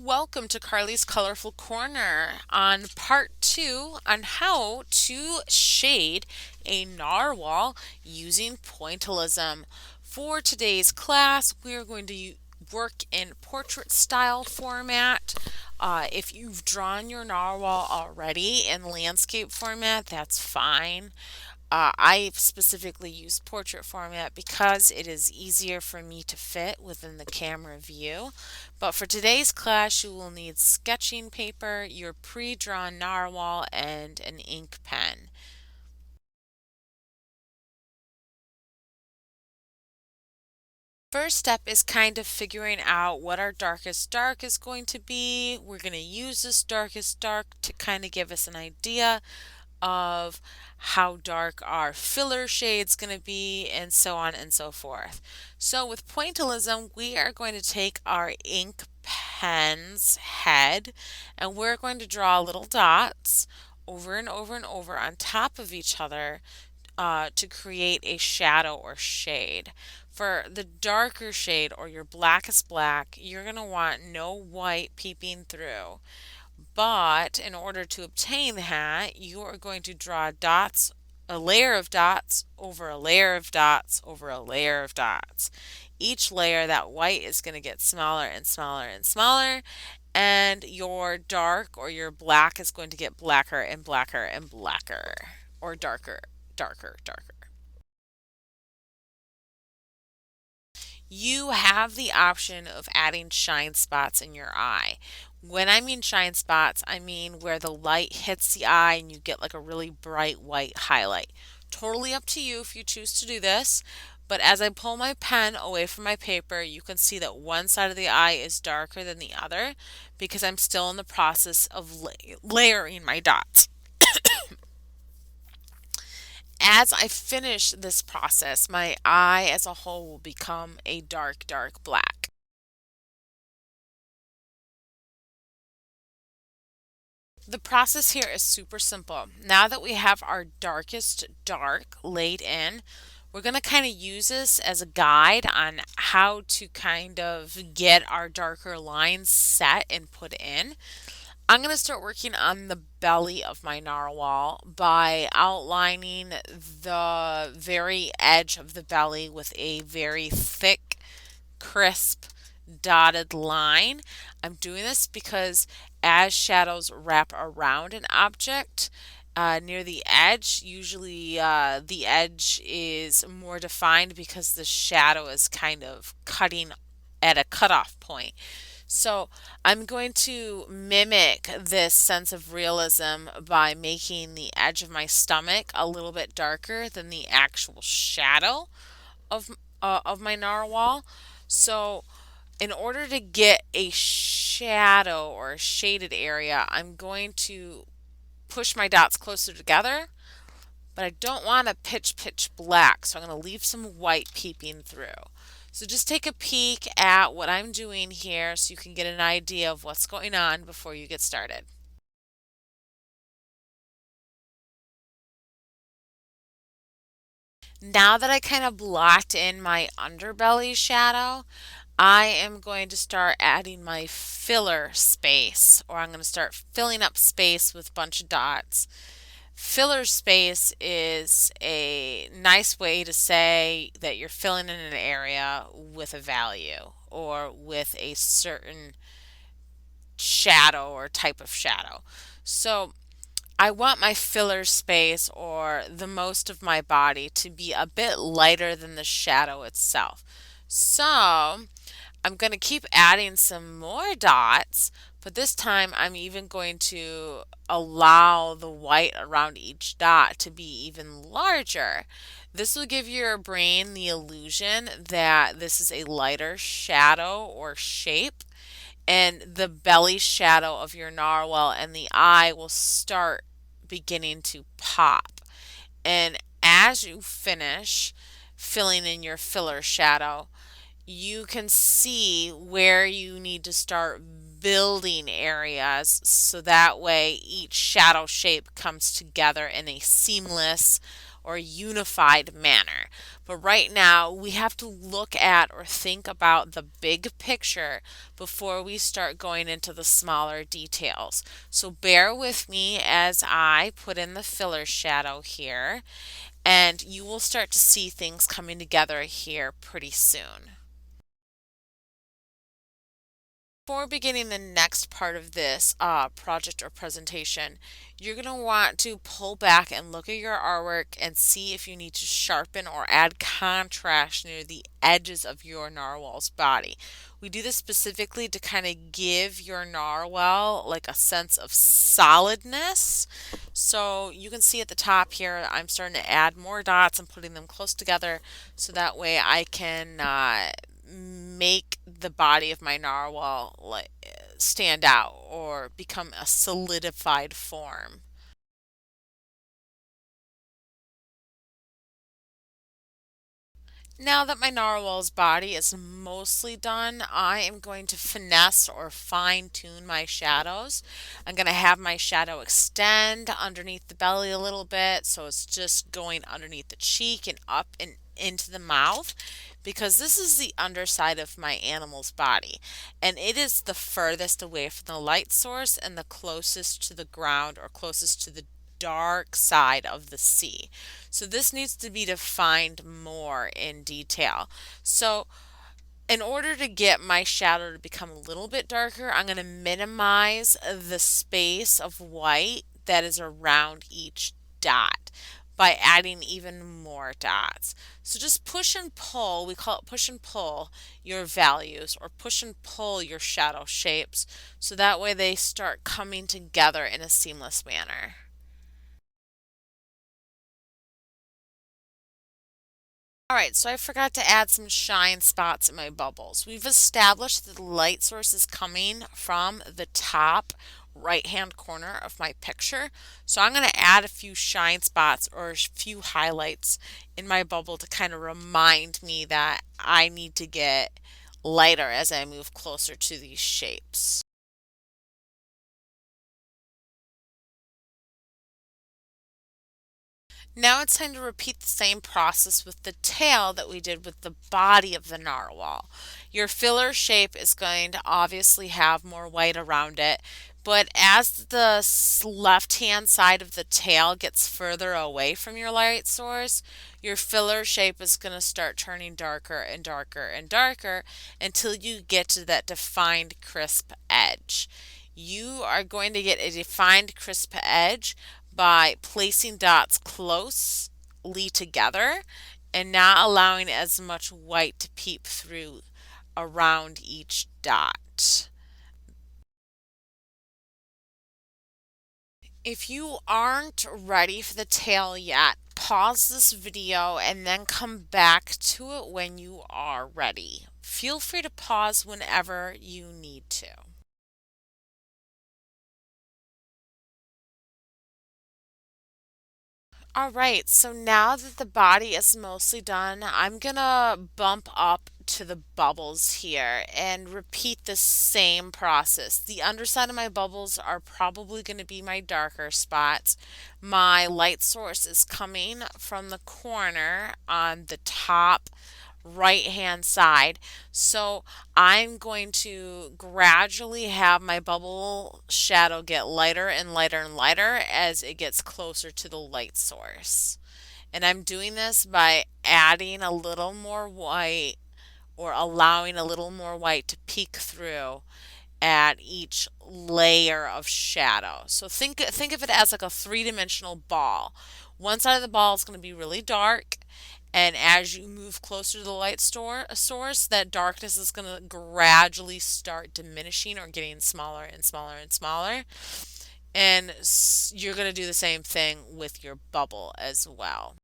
Welcome to Carly's Colorful Corner on part two on how to shade a narwhal using pointillism. For today's class, we are going to work in portrait style format. If you've drawn your narwhal already in landscape format, that's fine. I specifically use portrait format because it is easier for me to fit within the camera view. But for today's class, you will need sketching paper, your pre-drawn narwhal, and an ink pen. First step is kind of figuring out what our darkest dark is going to be. We're going to use this darkest dark to kind of give us an idea of how dark our filler shade's going to be, and so on and so forth. So with pointillism, we are going to take our ink pen's head and we're going to draw little dots over and over and over on top of each other to create a shadow or shade. For the darker shade or your blackest black, you're going to want no white peeping through. But in order to obtain that, you are going to draw dots, a layer of dots over a layer of dots over a layer of dots. Each layer, that white is going to get smaller and smaller and smaller, and your dark or your black is going to get blacker and blacker and blacker, or darker, darker, darker. You have the option of adding shine spots in your eye. When I mean shine spots, I mean where the light hits the eye and you get like a really bright white highlight. Totally up to you if you choose to do this, but as I pull my pen away from my paper, you can see that one side of the eye is darker than the other because I'm still in the process of layering my dots. As I finish this process, my eye as a whole will become a dark, dark black. The process here is super simple. Now that we have our darkest dark laid in, we're going to kind of use this as a guide on how to kind of get our darker lines set and put in. I'm going to start working on the belly of my narwhal by outlining the very edge of the belly with a very thick, crisp, dotted line. I'm doing this because as shadows wrap around an object, near the edge, usually the edge is more defined because the shadow is kind of cutting at a cutoff point. So I'm going to mimic this sense of realism by making the edge of my stomach a little bit darker than the actual shadow of my narwhal. So in order to get a shadow or a shaded area, I'm going to push my dots closer together, but I don't want a pitch black, so I'm going to leave some white peeping through. So just take a peek at what I'm doing here so you can get an idea of what's going on before you get started. Now that I kind of blocked in my underbelly shadow, I am going to start adding my filler space, or I'm going to start filling up space with a bunch of dots. Filler space is a nice way to say that you're filling in an area with a value or with a certain shadow or type of shadow. So I want my filler space or the most of my body to be a bit lighter than the shadow itself. So I'm going to keep adding some more dots, but this time I'm even going to allow the white around each dot to be even larger. This will give your brain the illusion that this is a lighter shadow or shape, and the belly shadow of your narwhal and the eye will start beginning to pop. And as you finish filling in your filler shadow, you can see where you need to start building areas so that way each shadow shape comes together in a seamless or a unified manner. But right now, we have to look at or think about the big picture before we start going into the smaller details. So bear with me as I put in the filler shadow here, and you will start to see things coming together here pretty soon. Before beginning the next part of this project or presentation, you're going to want to pull back and look at your artwork and see if you need to sharpen or add contrast near the edges of your narwhal's body. We do this specifically to kind of give your narwhal like a sense of solidness. So you can see at the top here, I'm starting to add more dots and putting them close together so that way I can make the body of my narwhal like stand out or become a solidified form. Now that my narwhal's body is mostly done, I am going to finesse or fine tune my shadows. I'm going to have my shadow extend underneath the belly a little bit so it's just going underneath the cheek and up and into the mouth because this is the underside of my animal's body and it is the furthest away from the light source and the closest to the ground or closest to the dark side of the sea. So this needs to be defined more in detail. So in order to get my shadow to become a little bit darker, I'm going to minimize the space of white that is around each dot by adding even more dots. So just push and pull, we call it push and pull your values or push and pull your shadow shapes so that way they start coming together in a seamless manner. Alright, so I forgot to add some shine spots in my bubbles. We've established that the light source is coming from the top right hand corner of my picture. So I'm going to add a few shine spots or a few highlights in my bubble to kind of remind me that I need to get lighter as I move closer to these shapes. Now it's time to repeat the same process with the tail that we did with the body of the narwhal. Your filler shape is going to obviously have more white around it, but as the left-hand side of the tail gets further away from your light source, your filler shape is going to start turning darker and darker and darker until you get to that defined crisp edge. You are going to get a defined crisp edge by placing dots closely together and not allowing as much white to peep through around each dot. If you aren't ready for the tail yet, pause this video and then come back to it when you are ready. Feel free to pause whenever you need to. All right, so now that the body is mostly done, I'm gonna bump up to the bubbles here and repeat the same process. The underside of my bubbles are probably going to be my darker spots. My light source is coming from the corner on the top right hand side. So I'm going to gradually have my bubble shadow get lighter and lighter and lighter as it gets closer to the light source. And I'm doing this by adding a little more white or allowing a little more white to peek through at each layer of shadow. So think of it as like a three-dimensional ball. One side of the ball is going to be really dark, and as you move closer to the source, that darkness is going to gradually start diminishing or getting smaller and smaller and smaller. And you're going to do the same thing with your bubble as well.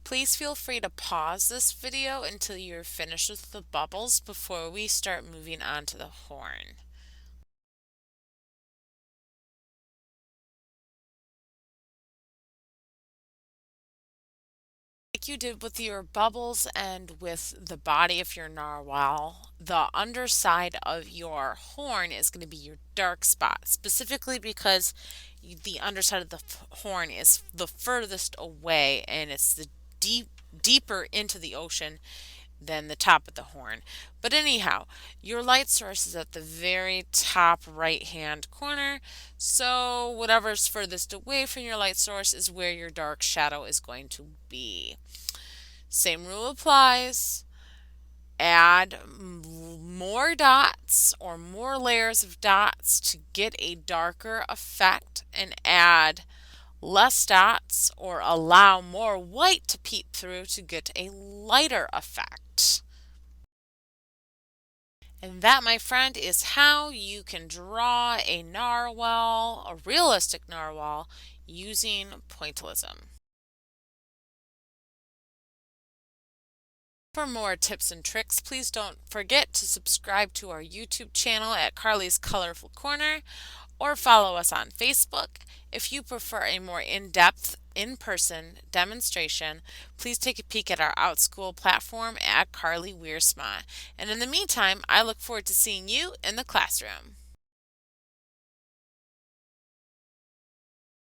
Please feel free to pause this video until you're finished with the bubbles before we start moving on to the horn. Like you did with your bubbles and with the body of your narwhal, the underside of your horn is going to be your dark spot, specifically because the underside of the horn is the furthest away and it's the deeper into the ocean than the top of the horn. But anyhow, your light source is at the very top right hand corner. So whatever's furthest away from your light source is where your dark shadow is going to be. Same rule applies. Add more dots or more layers of dots to get a darker effect, and add less dots or allow more white to peep through to get a lighter effect. And that, my friend, is how you can draw a narwhal, a realistic narwhal, using pointillism. For more tips and tricks, please don't forget to subscribe to our YouTube channel at Carly's Colorful Corner or follow us on Facebook. If you prefer a more in-depth, in-person demonstration, please take a peek at our OUTSCHOOL platform at Carly Wiersma. And in the meantime, I look forward to seeing you in the classroom.